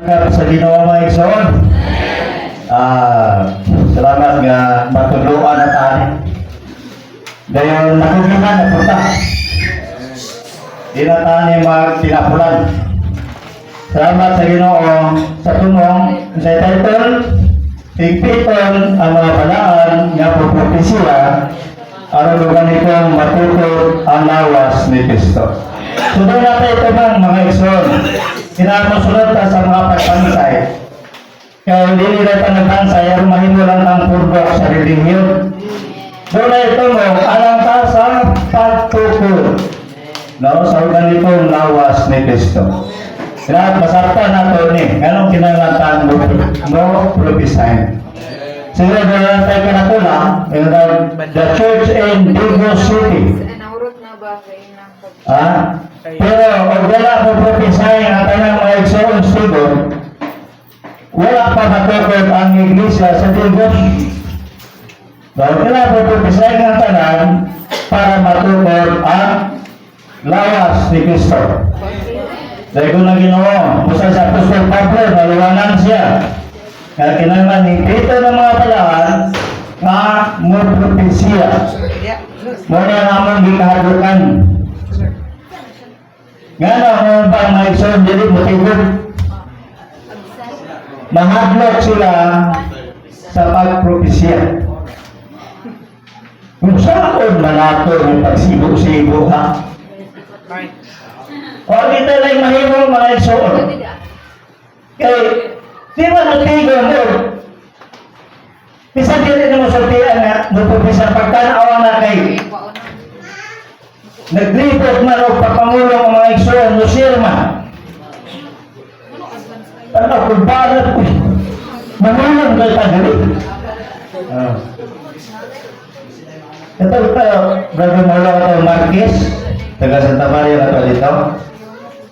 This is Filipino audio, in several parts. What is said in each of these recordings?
Sa ginawa mga igsoon. Salamat nga matuluan na tayo. Dahil nakugihan na punta. Di na tayo magtinapulan. Salamat sa Ginoo sa tunong sa title higpiton ang mga balaan nga propesya aron lugan itong matuto ang lawas ni Kristo. Sunod natin ito bang mga igsoon. Kinakasunod ta sa mga pagpansay. Kaya hindi nila ito nagpansay aron mahimo lang ang purbo sa relihiyon. Doon na ito mo alang ta sa pagtuto. No, sa ugan itong lawas ni Kristo. Kaya masarta nato ni, anong kinangatan mo prophesy. Sila na tayo kanatula, the church in Digos City. Pero kung wala po prophesy ang tanang mga igsoon siguro, wala pa matukod ang iglesia sa Digos. Wala po prophesy ang tanang para matukod ang lawas ni Kristo. Dahil kung na Ginoo, usa sa Apostol Pablo, naliwanan siya. Kaya kinahanglan higpito ng mga balaan nga mo propesya. Muna ang among gikahadukan. Nga na kung ba ang mga igsoon dili motivod. Mahadlok sila sa pagpropesya. Kung saan manato ng pagsibo-sibo ha? O dito lang mahimong mga igsoon. Kaya, di ba natigo mo? Bisa dili na mo sultian nga, nagpupisa pagkanawa na kay nagripot man o papangulong ang mga igsoon, no sirma. Ano, kung balat ko, mamulong kayo tagali. Ito tayo, Brother Molo ito, Marquez, taga Santa Maria na ito dito.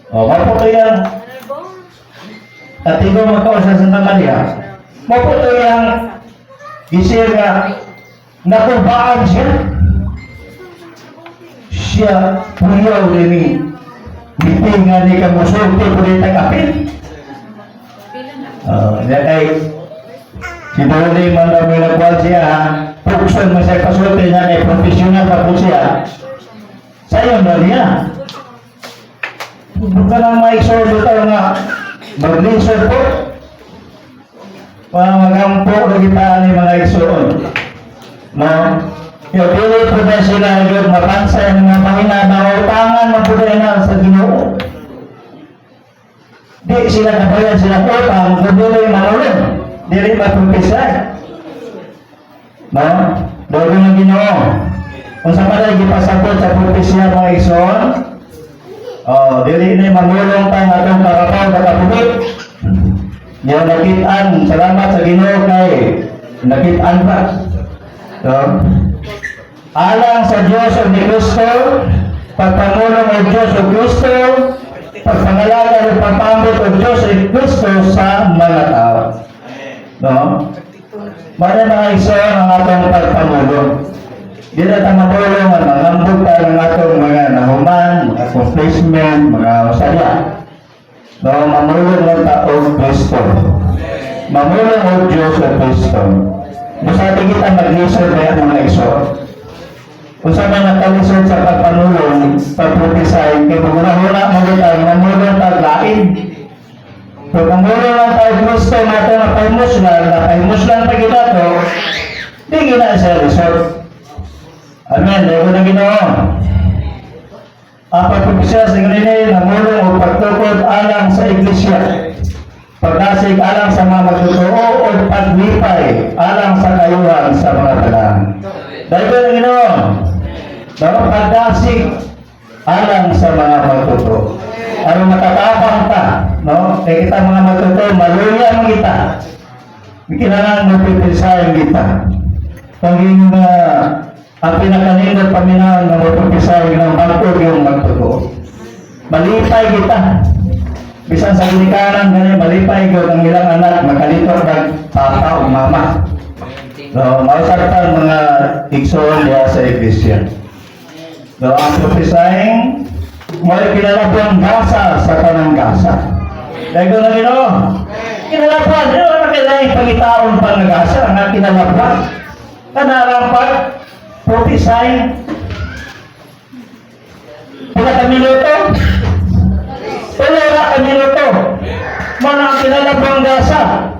O, maputo yung at ikaw magkaon sa Santa Maria, maputo yung isir nga nakubaan siya puyaw din ni mitingan ni kamusulti po rin tagapin. Yan ay sinuli man daw may nagwal siya, pukson mo siya kasulti niya ay profesional pa po siya. Sayon na niya. Bukan ang mga igsoon tayo nga mag-listen po para magampo na kita ni mga igsoon. No? Yung pili po na sila yung mapansa yung mga pangina na utangan mabudayan sa Ginoo. Di sila nabayan sila utang kung dili manulong. Dili mapumpisay. No? Doon ng Ginoo. Kung sa pala ipasapot sa pumpisya mga igsoon, dili na mamulong tayo atong karapaw na kapulit. Yung nakitaan, salamat sa Ginoo kay nakitaan pa. So, alang sa Diyos o ni Kristo, pagpangulong o Diyos o Kristo, pagpangalaga o pagpambot o Diyos o Kristo sa mga tao. No? Mara mga igsoon ang atong pagpangulong. Di na tayo matulong at mangambog tayo ng atong mga nahuman, mga accomplishment, mga usaya. No, mamulong ng taong Kristo. Mamulong o Diyos o Kristo. Masabi kita mag-lisod na yan mga igsoon. Kung saan may nakalisod sa pagpanulong, pag-propesay, kaya pag-una-una mo tayo, mamulong tayo lain. Kung mamulong lang tayo Kristo na ito napaimuslan pa kita ito, di gina siya resort. Amen. Dahil ko na Ginoo. Ang pagpupisa sa ganyan, namulong o pagtukod alang sa iglesia. Pagdasig alang sa mga magtutoo o paglipay alang sa kayuhan sa mga talaan. Dahil ko na Ginoo. Pagdasig alang sa mga magtutoo. Ano matatapang ta, no? Kaya kita mga magtutoo, maluya mo kita. Kailangan magpipisayan kita. Paging ang pinakanindot paminahan ng magpapisay ng bagtog yung magtotoo. Malipay kita. Bisan sa ginikanan ganyan, malipay ko ng ilang anak, makalito ng papa o mama. So, mausartan mga igsoon diya sa iglesia. So, ang prophesying, may kilala po ang gasa sa tanang gasa. Dahil ko na Ginoo. Kinalapan, di naman kailangan pangitaon pang nag-asa nga kinalapan. Kanarampag, propisay. Pila ka minuto? Pila ka minuto? Mana ang kinalabang gasa?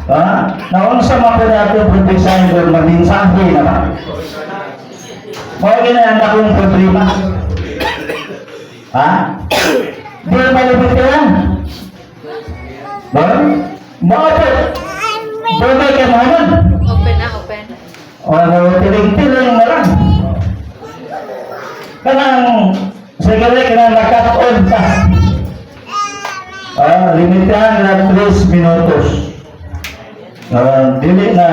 Ha? Naunsa man po natin propisay doon magminsahe naman. Mga ginayang akong problema. Ha? Di na malibit ka yan. Ba? Bakit? Bumay ka naman. Open na, open. O, tiling-tiling na lang. Kanang, siguro kanang nakatoon ka. Limitahan na 3 minutos. Dili na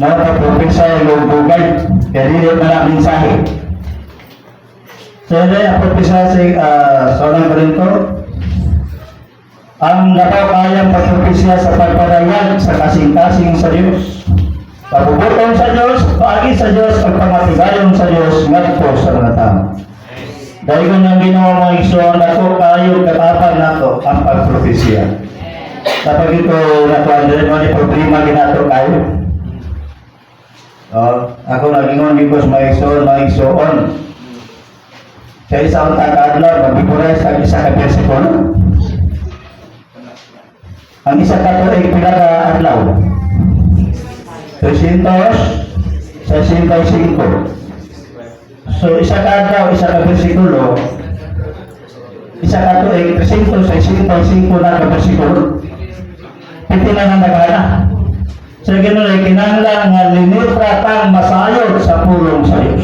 napapropisa yung bugay. Kaya dili na na mensahe. So, yun ay apropisa sa Sonang Corinto. Ang napakayang pagpropesya sa pagparayag sa kasing-kasing sa Diyos. Pabubuton sa Diyos, paagi sa Diyos, pagpamatigayon sa Diyos, ngadto sa mga tao. Dahil kung nang ginawa mga igsoon, ako kayo katapan nato ang pagpropesya. Kapag ito nakuha, mga problema ginato kayo. Ako nagingon gigos mga igsoon. Sa isang tagaadlaw, magbibures ang isa ka bersikulo. Ang isa ka ito ay pinaka-adlaw. 365. So, isa ka adlaw, isa ka bersikulo. Isa ka ito ay 365 na ka bersikulo. Piti na nga nagana. So, gano'n ay kinanglan nga linitra kang masayod sa pulong sa Diyos.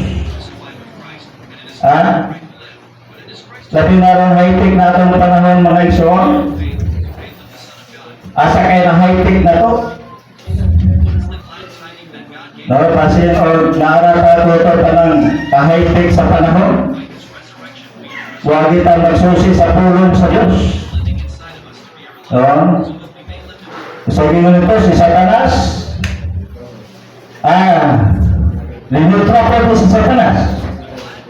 Ha? Labi na rin high-tech na itong panahon mga igsoon. Asa kayo na high-tech na to? No, kasi naarap ako ito panang high-tech sa panahon. Huwag kita magsusi sa pulong sa Diyos. Sabi mo nito, si Satanas. Linutra po si Satanas.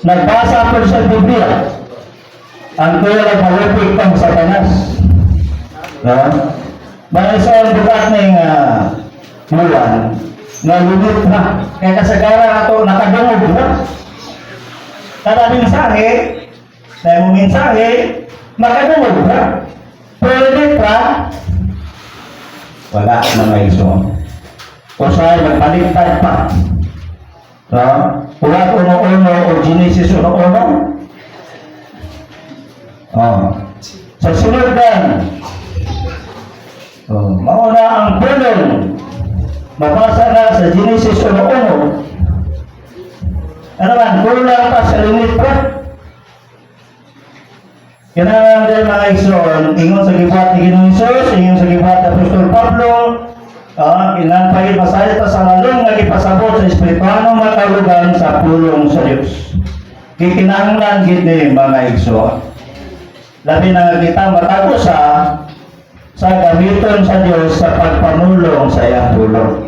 Nagbasa po sa Biblia. Ang kuya lang malupig pang Satanas. Bahal sa bukat na yung buwan na lumit na. Kaya kasagara ito nakadungog na. Kada mensahe, dahil mo mensahe, makadungog na. Pero letra, wala na may iso. O sa'yo, magpaligtad pa. Ulat uno-uno o Genesis uno-uno. Sa sunod dan, mauna ang pulong. Mabasa na sa Genesis 1:1. Ano man, kulang pa sa limit pa. Kailangan din mga igsoon, ingon sa gibuhat ni Ginoong Hesus, ingon sa gibuhat ni Apostol Pablo, kailangan pa ipasayat sa lalong nagipasabot sa espirituanong makalugan sa pulong sa Diyos. Kikinahanglan gini mga igsoon. Labi na kita matago sa gamiton sa Diyos sa pagpanulong sa iyang tulong.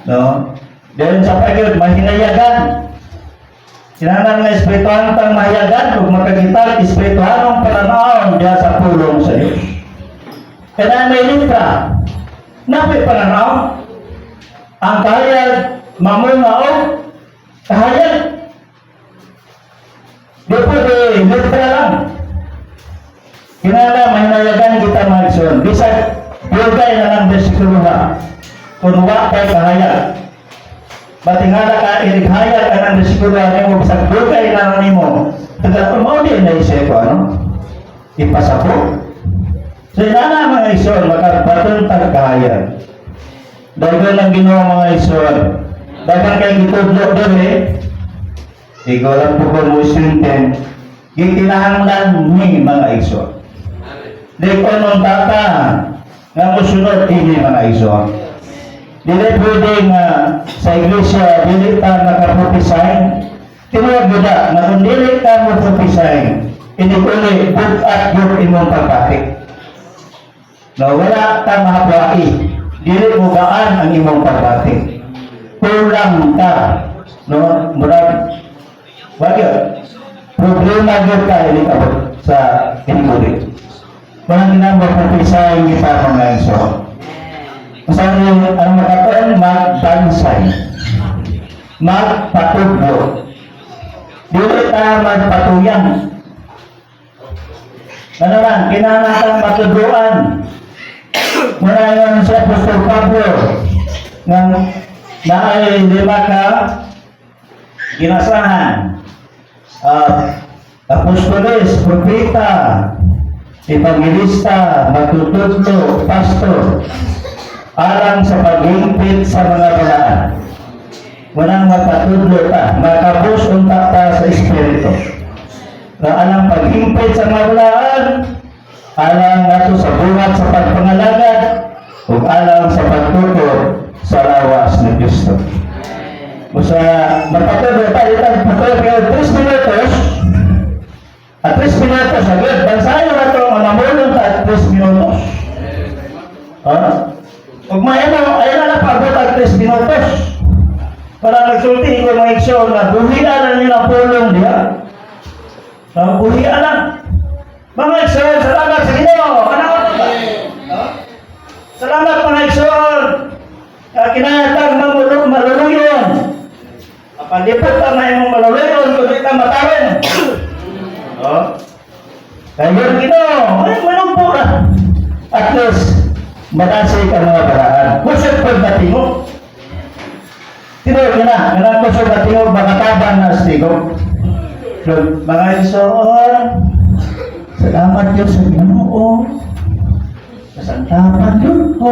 No? Dahil sa pagyod, mahinayagan. Kinahanglan nga espirituhan tang mahayagan kung makagitag espirituhanong pananaon diya sa pulong sa Diyos. Kaya may litra. Napay pananaw. Ang kahayag, mamungao, kahayag. Di po di litra lang. Kinala mahinayagan kita mga igsoon. Bisag, yugay na lang bersikulo ha. Kung wakay kahayag. Batingala ka, irighayag ka ng bersikulo ha mo. Bisag, yugay na lang mo. Tagal mo din na isip ko, ano? Ipasapo. So, inana mga igsoon, makabatong kahayag. Dahil ko lang ginawa mga igsoon. Dapat kayo gitudlo doon ikaw lang po kung musinten. Gikinahanglan ni mga igsoon. Di ko nung tata nga musunod ini mga igsoon. Dili pwede nga sa iglesia dili ta nakapropisay. Tinuod gud na kung dili ka mo propisay, ini uli bukat yung imong pagbatik. Na wala ka mahablai, dili mo gaan ang imong pagbatik. Kulang ka, no? Murag wala problema gyud ka ini sa kinbulit. walang ginagawa pagpisa yung kita mga iso. Masabi ang magkataon, magbansay, magpatugbo. Dili ta magpatuyan. Ano lang, kinahanglan matudluan. Muna yun sa Apostol Pablo ng naay 5 ka ginasahan. Apostoles, propeta, evangelista, magtutudlo, pastor, alang sa paghingpit sa mga balaan. Walang magpatudlo ta, makabus unta ta sa Espiritu. Na alang paghingpit sa mga balaan, alang nato sa buhat sa pagpangalagad, ug alang sa pagtutok sa lawas ni Kristo. Usa magpatudlo ta, itang patudlo kayo 3 minutos, at 3 minutos agad, bansayo na ito, mamulong ta at 3 minutos. Huwag may ayaw na pagod at 3 minutos. Para nagsulti ko mga iksyon na buhian na nilang pulong diya. Buhian lang. Mga iksyon, salamat sa Ginoo. Ano? Salamat mga iksyon. Kinatag maluluyon. Palipot ka na yung maluluyon kung di ka matawin. Kaya yun Ginoo, manumpo na. At least, matasay ka mga baraan. Kusog pagdating mo. Tinuod na, ganang kusog at tingog, makataban na stigo. Mga isoon, salamat Diyos sa Ginoo. Kasantapan yun po.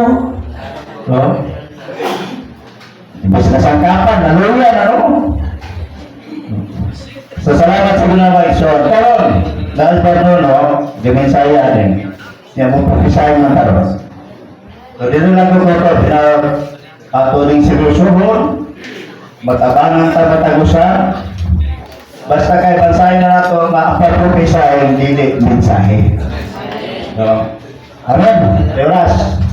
Ibas kasangkapan, naluya na ro. So, salamat sa Ginoo mga isoon. Karon, dahil pa no, dimensaya din. Yan mo pakisahin ng karos. So, dito lang ko ito, pinatuling sinusuhon, matabangan ta matagusan, basta kay bansahin na nato, maapapropisa yung dili mensahe. So, amen. Leonas.